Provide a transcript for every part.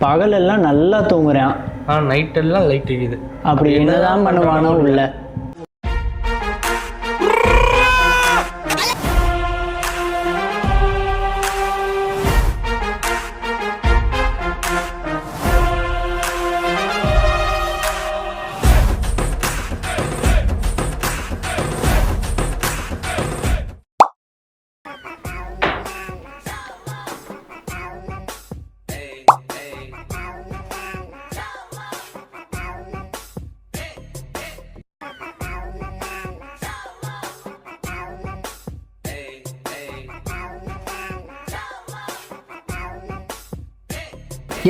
பகலெல்லாம் நல்லா தூங்குறான். நைட்டெல்லாம் லைட் எரியுது. அப்படி என்னதான் பண்ணுவானோ உள்ள.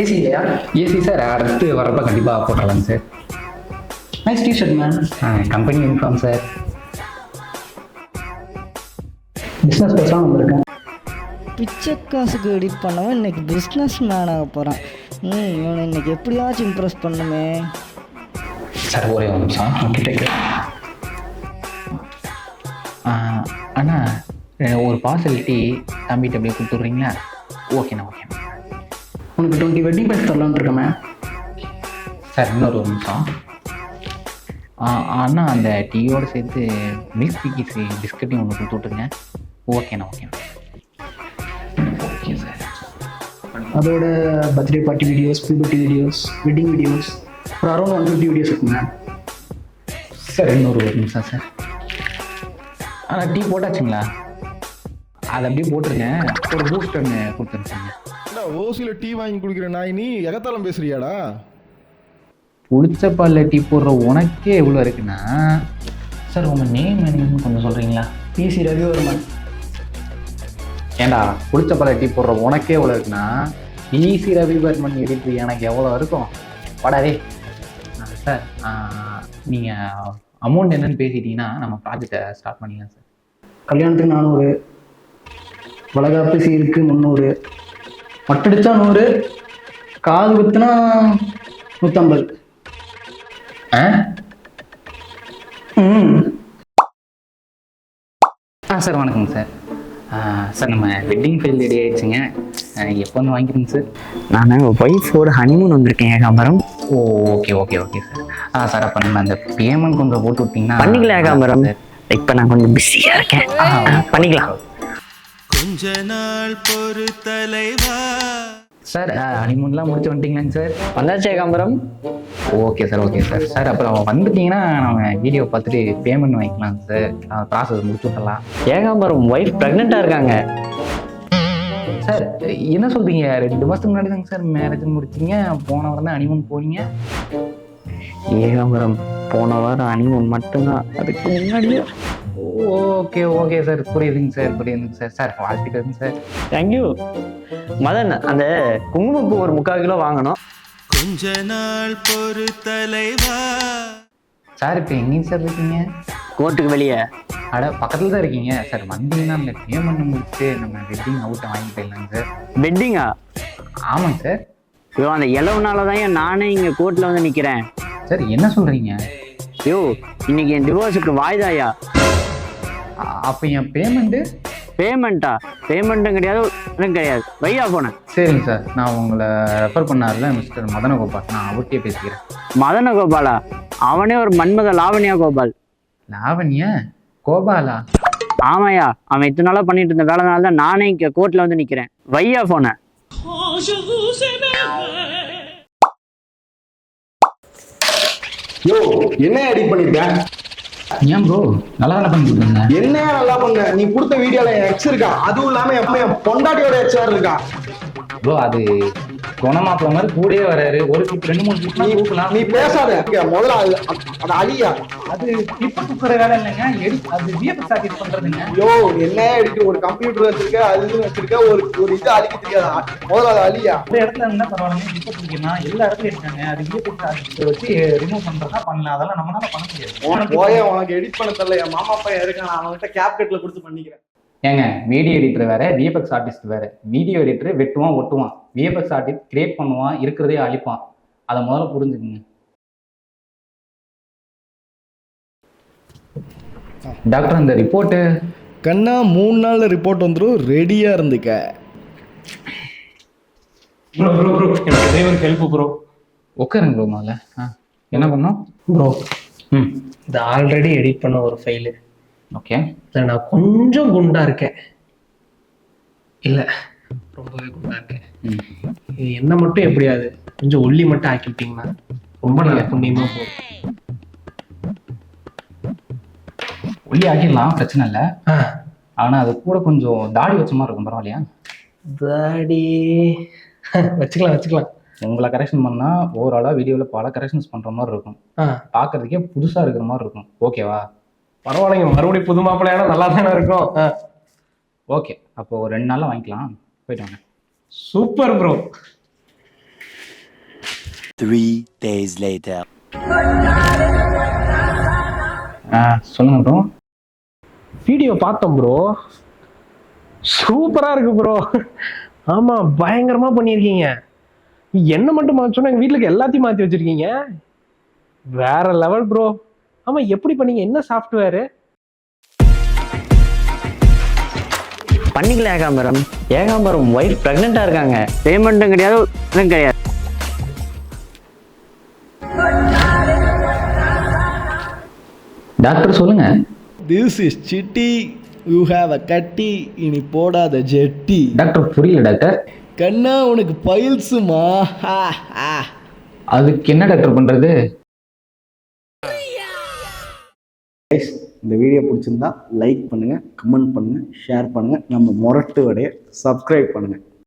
ஏசி இல்லையா? ஏசி சார் அடுத்து வரப்போ கண்டிப்பாக போட்டுடலாங்க sir. Nice T-shirt man. Company uniform sir. Business பேசலாம் வந்திருக்கேன். பிச்சை காசுக்கு எடிட் பண்ணவன் இன்னைக்கு பிஸ்னஸ் மேன் ஆக போகிறான். இவனை இன்னைக்கு எப்படியாச்சும் இம்ப்ரெஸ் பண்ணுமே. சார் ஒரே ஒரு நிமிஷம் கிட்ட. அண்ணா ஒரு பார்சல் டீ தம்பிட்டு அப்படியே கொடுத்துட்றீங்களா? ஓகேண்ணா ஓகேண்ணா. உனக்கு 20 வெட்டிங் பேஸ் தரலான்னு இருக்கேன் மேம். சார் இன்னொரு ஒரு நிமிஷம். அண்ணா அந்த டீயோடு சேர்த்து மில்க் பிக்கிஸ் பிஸ்கட்டையும் ஒன்று கொடுத்து விட்டுருங்க. ஓகேண்ணா ஓகேண்ணா. Okay sir. அதோட birthday party videos, puberty videos, wedding videos, ஒரு அரௌண்ட் 150 வீடியோஸ் இருக்குங்க. சார் இன்னொரு ஒரு நிமிஷம் சார். ஆனால் டீ போட்டாச்சுங்களா? அதை அப்படியே போட்டுருங்க. ஒரு பூஸ்ட் ஒன்று கொடுத்துருச்சுங்க. ஓசியில டீ வாங்கி குடிக்கிற நாய் நீ எகத்தாலம் பேசுறியாடா? புளிச்ச பால்ல டீ போடுற உனக்கே எவ்வளோ இருக்குன்னா சார் உங்கள் நேம் என்னன்னு கொஞ்சம் சொல்கிறீங்களா? பிசி ரவிவர்மன். ஏண்டா புளிச்ச பால்ல டீ போடுற உனக்கே எவ்வளோ இருக்குன்னா பிசி ரவிவர்மன் எடிட்ரு எனக்கு எவ்வளோ இருக்கும்? படாதே சார். நீங்கள் அமௌண்ட் என்னன்னு பேசிட்டீங்கன்னா நம்ம ப்ராஜெக்டை ஸ்டார்ட் பண்ணிக்கலாம் சார். கல்யாணத்துக்கு 400, வளகாப்பு சீருக்கு 300, மட்டடிச்சா 100, காது குத்துனா 150. சார் வணக்கங்க சார். சார் நம்ம வெட்டிங் ஃபைல் ரெடி ஆகிடுச்சுங்க. எப்போ வந்து வாங்கிக்கிறீங்க சார்? நான் ஒய்ஃபோட ஹனிமூன் வந்திருக்கேன் Ekambaram. Oh okay okay okay sir. Sir அப்போ நம்ம அந்த பேமெண்ட் கொஞ்சம் போட்டு விட்டிங்கன்னா பண்ணிக்கலாம் ஏகாம்பரம். இப்போ நான் கொஞ்சம் பிஸியாக இருக்கேன். பண்ணிக்கலாம். கொஞ்ச நாள் பொறு தலைவா. சார் ஹனிமூன்லாம் முடிச்சு வந்துட்டீங்களாங்க சார்? வந்தாச்சு Ekambaram. Okay sir okay sir. Sir அப்புறம் வந்துட்டீங்கன்னா நம்ம வீடியோ பார்த்துட்டு பேமெண்ட் வாங்கிக்கலாம் சார். ப்ராசஸ் முடிச்சு விட்டலாம். ஏகாம்பரம் ஒய்ஃப் ப்ரெக்னெண்ட்டாக இருக்காங்க. சார் என்ன சொல்கிறீங்க? 2 மாதத்துக்கு முன்னாடி தாங்க சார் மேரேஜ் முடிச்சிங்க. போன வாரம் தான் ஹனிமூன் போனீங்க. ஏகாம்பரம் போன வாரம் ஹனிமூன் மட்டும்தான், அதுக்கு முன்னாடியே. ஓகே ஓகே சார் புரியுதுங்க சார் புரியுதுங்க சார். சார் வாழ்த்துக்கிறேங்க சார். தேங்க்யூ. மதன், அந்த குங்குமப்பூ ஒரு 3/4 கிலோ வாங்கணும். கொஞ்ச நாள் பொறு தலைவா. சார் இப்போ எங்கேயும் சார் இருக்கீங்க? கோர்ட்டுக்கு வெளியே. அட பக்கத்தில் தான் இருக்கீங்க சார். வந்தீங்கன்னா அந்த பேமெண்ட் முடிச்சுட்டு நம்ம வெட்டிங் அவுட்டை வாங்கி போயிடலாங்க சார். வெட்டிங்கா? ஆமாங்க சார். ஐயோ, அந்த இளவுனால தான் நானே இங்கே கோர்ட்டில் வந்து நிற்கிறேன். சார் என்ன சொல்கிறீங்க? ஐயோ, இன்னைக்கு என் டிவோர்ஸுக்கு வாய்தாயா? அப்போ என் பேமெண்ட்டு? பேமெண்ட்டா? பேமெண்ட்டும் கிடையாது, ஒன்றும் கிடையாது. வையா போனேன். சரிங்க சார். நான் உங்களை ரெஃபர் பண்ணார்ல மிஸ்டர் மதனகோபால், நான் அவர்கிட்டே பேசிக்கிறேன். மதன கோபாலா? அவனே ஒரு மன்மத லாவண்யா கோபால். லாவண்யா கோபாலா? ஆமாயா, அவன் இத்தனை நாளாக பண்ணிட்டு இருந்த வேலைனால தான் நானே இங்கே கோர்ட்டில் வந்து நிற்கிறேன். வையா போனேன். யோ என்ன எடிட் பண்ணிருக்க? ஏன் ப்ரோ நல்லா தானே பண்ணி கொடுத்தீங்க? என்ன நல்லா பண்ண? நீ கொடுத்த வீடியோல என் எக்ஸ் இருக்கான். அதுவும் இல்லாம என் பொண்டாட்டியோட எக்ஸ் வேற இருக்கா. ப்ரோ அது குணமாப்பிள மாதிரி கூடயே வராரு. ஒரு கிளிப் 2-3 கிளிப் நீ பேசாத. முதல்ல அது அழியா. அது கிளிப் தூக்குற வேலை இல்லைங்க. அது விஎஃப்எக்ஸ் ஆர்டிஸ்ட் பண்றதுங்க. யோ என்ன எடிட்? ஒரு கம்ப்யூட்டர் வச்சிருக்க, அது வச்சிருக்க, ஒரு இது அழிக்க தெரியாதா? முதல்ல அது அழியா. அந்த இடத்துல இருந்தா பரவாயில்ல. கிளிப் தூக்கிக்கலாம். எல்லா இடத்துலயும் இருக்காங்க. அது விஎஃப்எக்ஸ் ஆர்டிஸ்ட் வச்சு ரிமூவ் பண்றதா பண்ணலாம். அதெல்லாம் நம்மளால பண்ண முடியாது. உனக்கு எடிட் பண்ண தெரியல. என் மாமா பையன் இருக்கான், நான் அவன்கிட்ட கேப்கட்ல கொடுத்து பண்ணிக்கிறேன். ஏங்க வீடியோ எடிட்டர் வேற, விஎஃப்எக்ஸ் ஆர்டிஸ்ட் வேற. வீடியோ எடிட்டர் வெட்டுவான் ஒட்டுவான், விஎஃப்எக்ஸ் ஆர்டிஸ்ட் கிரியேட் பண்ணுவான், இருக்கிறதே அழிப்பான். அதை முதல்ல புரிஞ்சுக்குங்க. டாக்டர் அந்த ரிப்போர்ட்டு கண்ணா 3 நாள்ல ரிப்போர்ட் வந்துடும். ரெடியா இருந்துக்க. ப்ரோ ப்ரோ ப்ரோ எனக்கு ஒரே ஒரு ஹெல்ப் ப்ரோ. உட்காருங்க ப்ரோ முதல்ல. என்ன பண்ணோம் ப்ரோ ம் இது ஆல்ரெடி எடிட் பண்ண ஒரு ஃபைலு. ஓகே. இதில் நான் கொஞ்சம் குண்டா இருக்கேன். இல்லை ரொம்பவே குண்டா இருக்கேன். இது என்ன மட்டும் எப்படியாது கொஞ்சம் ஒல்லி மட்டும் ஆக்கிவிட்டீங்கன்னா ரொம்ப நல்ல புண்ணியமாக போகும். ஒல்லி ஆக்கிடலாம், பிரச்சனை இல்லை. ஆ ஆனால் அது கூட கொஞ்சம் தாடி வச்ச மாதிரி இருக்கும், பரவாயில்லையா? தாடி வச்சுக்கலாம் வச்சுக்கலாம். உங்களை கரெக்ஷன் பண்ணால் ஓவராலாக வீடியோவில் பல கரெக்ஷன்ஸ் பண்ணுற மாதிரி இருக்கும். ஆ பார்க்கறதுக்கே புதுசாக இருக்கிற மாதிரி இருக்கும். ஓகேவா? பரவாயில்லைங்க, மறுபடியும் புது மாப்பிள்ளையான நல்லா தானே இருக்கும். ஆ ஓகே, அப்போ ஒரு 2 நாளில் வாங்கிக்கலாம். போயிட்டு வாங்க. Super bro. 3 days later. சொல்லுங்க ப்ரோ. வீடியோ பார்த்தோம் ப்ரோ, சூப்பரா இருக்கு ப்ரோ. ஆமா பயங்கரமா பண்ணியிருக்கீங்க. என்ன மட்டும் மாற்றணும், எங்க வீட்டுக்கு எல்லாத்தையும் மாற்றி வச்சிருக்கீங்க. வேற லெவல் ப்ரோ. ஆமா எப்படி பண்ணீங்க, என்ன சாஃப்ட்வேரு? பண்ணிக்கலாம் ஏகாம்பரம். ஏகாம்பரம் ஒய்ஃப் ப்ரெக்னெண்ட்டாக இருக்காங்க. பேமெண்ட்டும் கிடையாது, இதுவும் கிடையாது. டாக்டர் சொல்லுங்க. This is city, you have a கட்டி, இனி போடாத ஜெட்டி. டாக்டர் புரியல டாக்டர். கண்ணா உனக்கு பைல்ஸுமா. அதுக்கு என்ன டாக்டர் பண்றது? இந்த வீடியோ பிடிச்சிருந்தா லைக் பண்ணுங்கள், கமெண்ட் பண்ணுங்கள், ஷேர் பண்ணுங்கள். நம்ம முரட்டு வடைய சப்ஸ்கிரைப் பண்ணுங்கள்.